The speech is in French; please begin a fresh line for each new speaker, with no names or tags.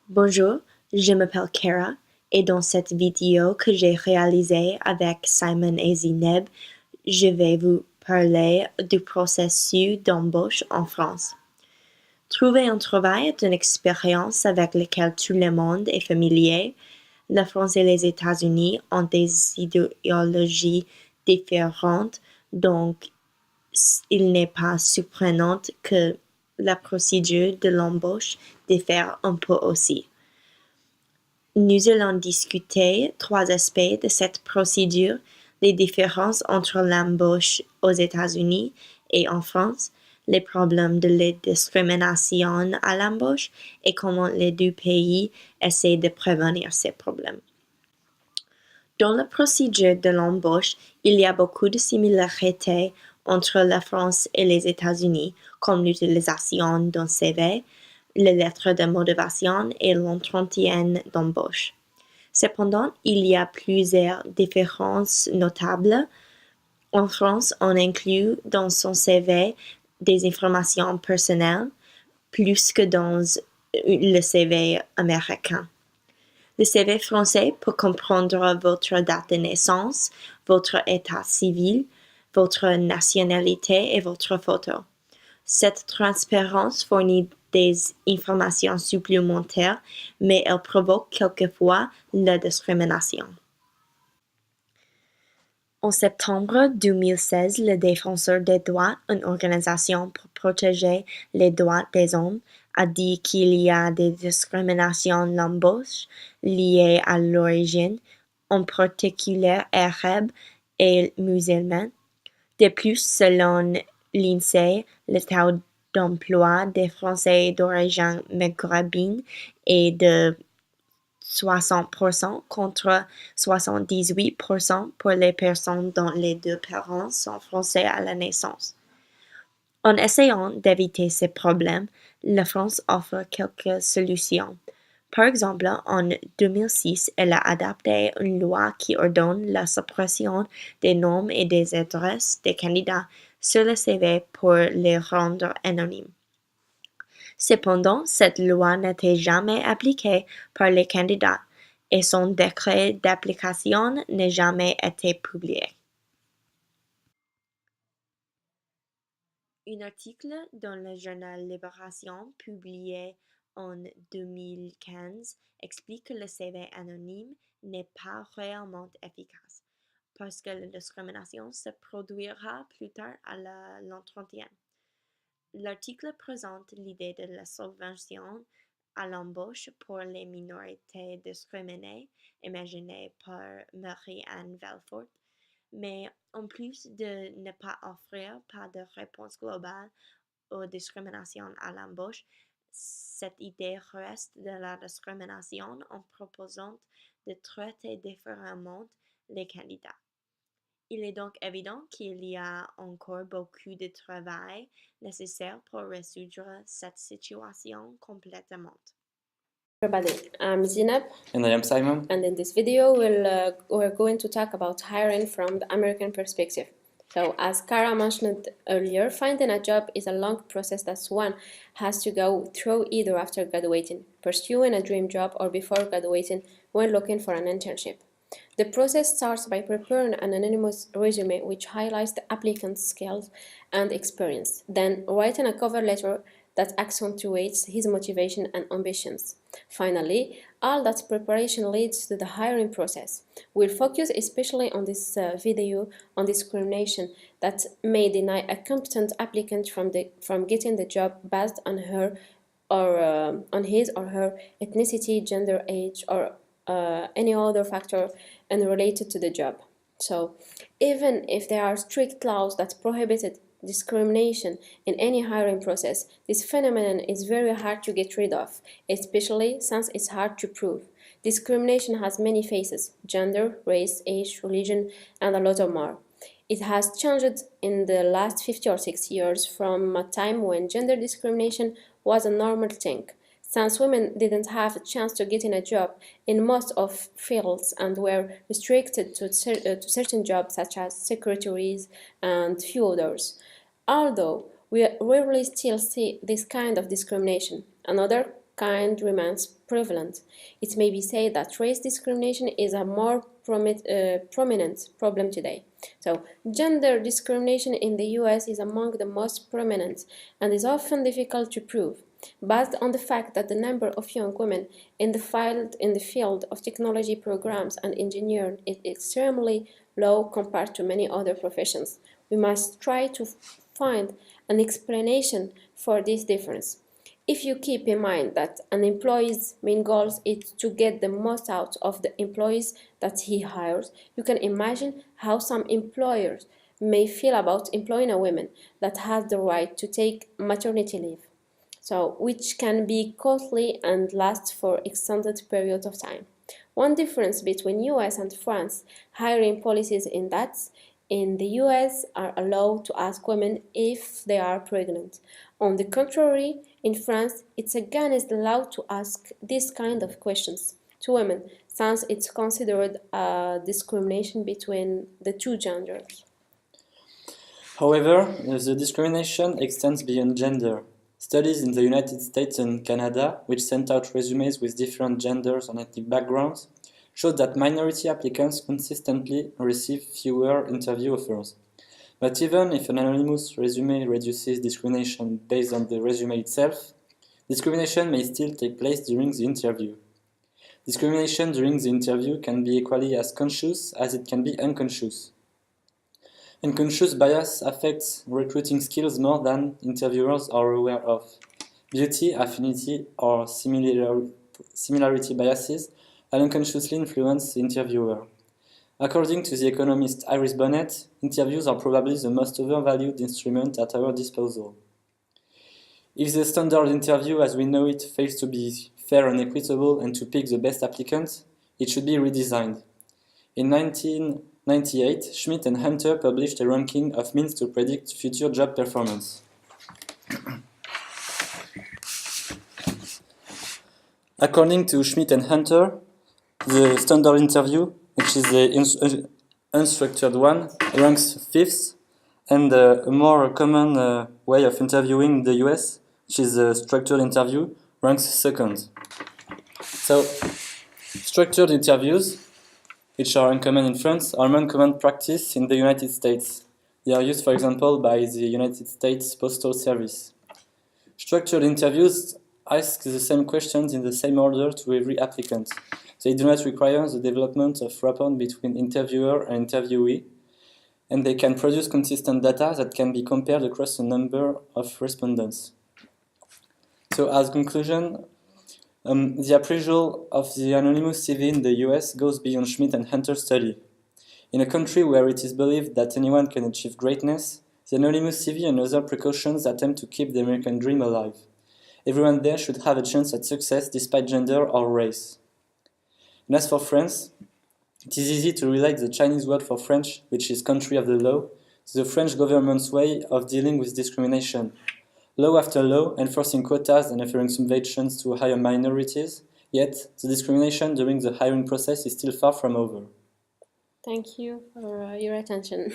Bonjour, je m'appelle Kara et dans cette vidéo que j'ai réalisée avec Simon et Zineb, je vais vous parler du processus d'embauche en France. Trouver un travail est une expérience avec laquelle tout le monde est familier. La France et les États-Unis ont des idéologies différentes, donc il n'est pas surprenant que la procédure de l'embauche diffère un peu aussi. Nous allons discuter trois aspects de cette procédure, les différences entre l'embauche aux États-Unis et en France, les problèmes de la discrimination à l'embauche et comment les deux pays essaient de prévenir ces problèmes. Dans la procédure de l'embauche, il y a beaucoup de similarités entre la France et les États-Unis, comme l'utilisation d'un CV, les lettres de motivation et l'entretien d'embauche. Cependant, il y a plusieurs différences notables. En France, on inclut dans son CV des informations personnelles plus que dans le CV américain. Le CV français peut comprendre votre date de naissance, votre état civil, votre nationalité et votre photo. Cette transparence fournit des informations supplémentaires, mais elle provoque quelquefois la discrimination. En septembre 2016, le Défenseur des droits, une organisation pour protéger les droits des hommes, a dit qu'il y a des discriminations d'embauche liées à l'origine, en particulier arabe et musulmane. De plus, selon l'INSEE, le taux d'emploi des Français d'origine maghrébine est de 60% contre 78% pour les personnes dont les deux parents sont français à la naissance. En essayant d'éviter ces problèmes, la France offre quelques solutions. Par exemple, en 2006, elle a adopté une loi qui ordonne la suppression des noms et des adresses des candidats sur le CV pour les rendre anonymes. Cependant, cette loi n'était jamais appliquée par les candidats et son décret d'application n'a jamais été publié. Un article dans le journal Libération publié en 2015 explique que le CV anonyme n'est pas réellement efficace parce que la discrimination se produira plus tard à l'entretien. L'article présente l'idée de la subvention à l'embauche pour les minorités discriminées, imaginée par Marie-Anne Velfort, mais en plus de ne pas offrir pas de réponse globale aux discriminations à l'embauche, cette idée reste de la discrimination en proposant de traiter différemment les candidats. Il est donc évident qu'il y a encore beaucoup de travail nécessaire pour résoudre cette situation complètement.
Everybody, I'm Zineb.
And I am Simon.
And in this video, we're going to talk about hiring from the American perspective. So, as Kara mentioned earlier, finding a job is a long process that one has to go through either after graduating, pursuing a dream job, or before graduating when looking for an internship. The process starts by preparing an anonymous resume which highlights the applicant's skills and experience, then writing a cover letter that accentuates his motivation and ambitions. Finally, all that preparation leads to the hiring process. We'll focus especially on this video on discrimination that may deny a competent applicant from getting the job based on her or on his or her ethnicity, gender, age, or any other factor unrelated to the job. So, even if there are strict laws that prohibit discrimination in any hiring process, this phenomenon is very hard to get rid of, especially since it's hard to prove. Discrimination has many faces: gender, race, age, religion, and a lot more. It has changed in the last 50 or 60 years from a time when gender discrimination was a normal thing, since women didn't have a chance to get in a job in most of fields and were restricted to certain jobs such as secretaries and few others. Although we rarely still see this kind of discrimination, another kind remains prevalent. It may be said that race discrimination is a more prominent problem today. So, gender discrimination in the US is among the most prominent and is often difficult to prove, based on the fact that the number of young women in the field of technology programs and engineering is extremely low compared to many other professions. We must try to find an explanation for this difference. If you keep in mind that an employee's main goal is to get the most out of the employees that he hires, you can imagine how some employers may feel about employing a woman that has the right to take maternity leave, so which can be costly and last for extended periods of time. One difference between US and France hiring policies in that in the US are allowed to ask women if they are pregnant. On the contrary, in France, it's against allowed to ask this kind of questions to women, since it's considered a discrimination between the two genders.
However, the discrimination extends beyond gender. Studies in the United States and Canada, which sent out resumes with different genders and ethnic backgrounds, showed that minority applicants consistently receive fewer interview offers. But even if an anonymous resume reduces discrimination based on the resume itself, discrimination may still take place during the interview. Discrimination during the interview can be equally as conscious as it can be unconscious. Unconscious bias affects recruiting skills more than interviewers are aware of. Beauty, affinity, or similarity biases unconsciously influence the interviewer. According to the economist Iris Bonnet, interviews are probably the most overvalued instrument at our disposal. If the standard interview as we know it fails to be fair and equitable and to pick the best applicant, it should be redesigned. In 1998, Schmidt and Hunter published a ranking of means to predict future job performance. According to Schmidt and Hunter, the standard interview, which is the unstructured one, ranks 5th, and a more common way of interviewing in the US, which is the structured interview, ranks 2nd. So, structured interviews, which are uncommon in France, are uncommon practice in the United States. They are used, for example, by the United States Postal Service. Structured interviews ask the same questions in the same order to every applicant. They do not require the development of rapport between interviewer and interviewee, and they can produce consistent data that can be compared across a number of respondents. So, as conclusion, the appraisal of the anonymous CV in the US goes beyond Schmidt and Hunter's study. In a country where it is believed that anyone can achieve greatness, the anonymous CV and other precautions attempt to keep the American dream alive. Everyone there should have a chance at success despite gender or race. And as for France, it is easy to relate the Chinese word for French, which is country of the law, to the French government's way of dealing with discrimination. Law after law, enforcing quotas and offering subventions to hire minorities, yet the discrimination during the hiring process is still far from over.
Thank you for your attention.